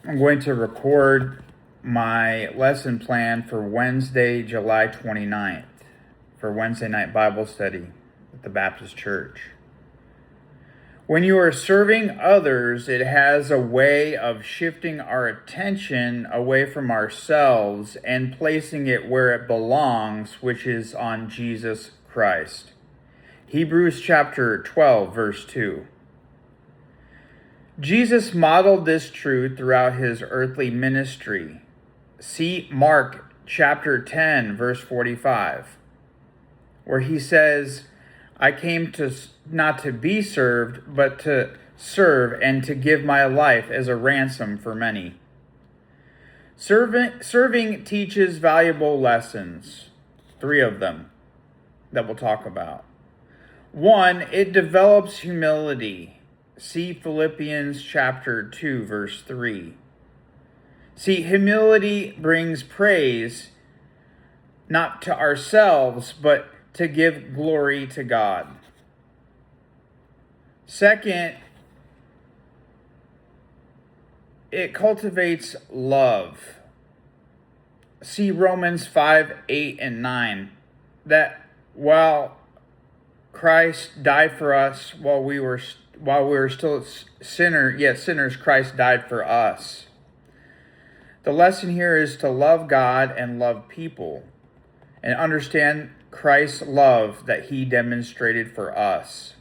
I'm going to record my lesson plan for Wednesday, July 29th, for Wednesday night Bible study at the Baptist Church. When you are serving others, it has a way of shifting our attention away from ourselves and placing it where it belongs, which is on Jesus Christ. Hebrews chapter 12, verse 2. Jesus modeled this truth throughout his earthly ministry. See Mark chapter 10, verse 45, where he says, I came to not to be served, but to serve and to give my life as a ransom for many. Serving teaches valuable lessons, 3 of them that we'll talk about. 1, it develops humility. See Philippians chapter 2, verse 3. See, humility brings praise, not to ourselves, but to give glory to God. 2, it cultivates love. See Romans 5, 8, and 9. That while Christ died for us while we were still sinners, Christ died for us. The lesson here is to love God and love people and understand Christ's love that he demonstrated for us.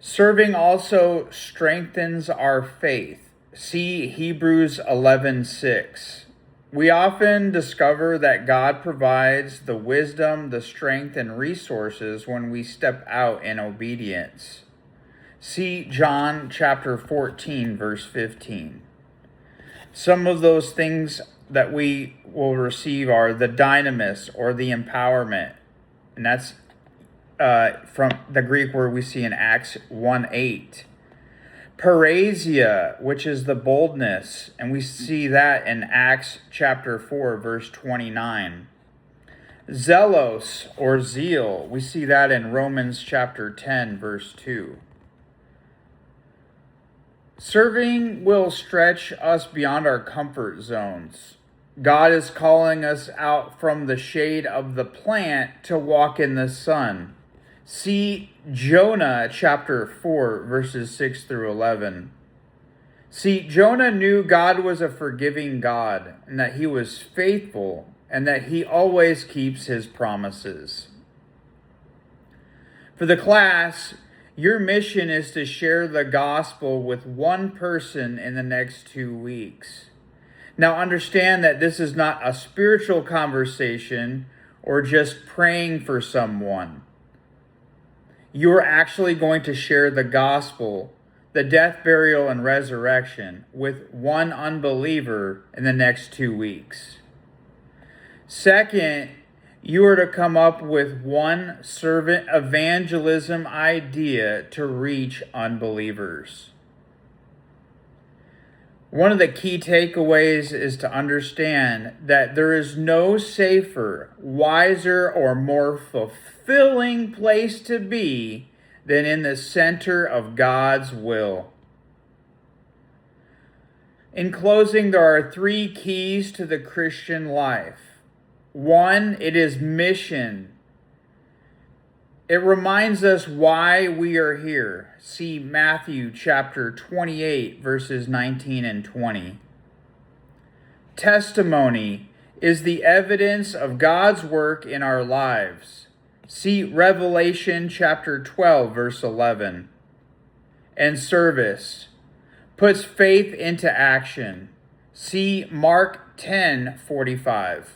Serving also strengthens our faith. See Hebrews 11:6. We often discover that God provides the wisdom, the strength, and resources when we step out in obedience. See John chapter 14, verse 15. Some of those things that we will receive are the dynamis, or the empowerment. And that's from the Greek word we see in Acts 1:8. Parasia, which is the boldness, and we see that in Acts chapter 4, verse 29. Zelos, or zeal, we see that in Romans chapter 10, verse 2. Serving will stretch us beyond our comfort zones. God is calling us out from the shade of the plant to walk in the sun. See Jonah chapter 4, verses 6 through 11. See, Jonah knew God was a forgiving God, and that he was faithful, and that he always keeps his promises. For the class, your mission is to share the gospel with one person in the next 2 weeks. Now understand that this is not a spiritual conversation or just praying for someone. You're actually going to share the gospel, the death, burial, and resurrection with one unbeliever in the next 2 weeks. 2, you are to come up with one servant evangelism idea to reach unbelievers. One of the key takeaways is to understand that there is no safer, wiser, or more fulfilling place to be than in the center of God's will. In closing, there are 3 keys to the Christian life. 1, it is mission. It reminds us why we are here. See Matthew chapter 28, verses 19 and 20. Testimony is the evidence of God's work in our lives. See Revelation chapter 12, verse 11. And service puts faith into action. See Mark 10:45.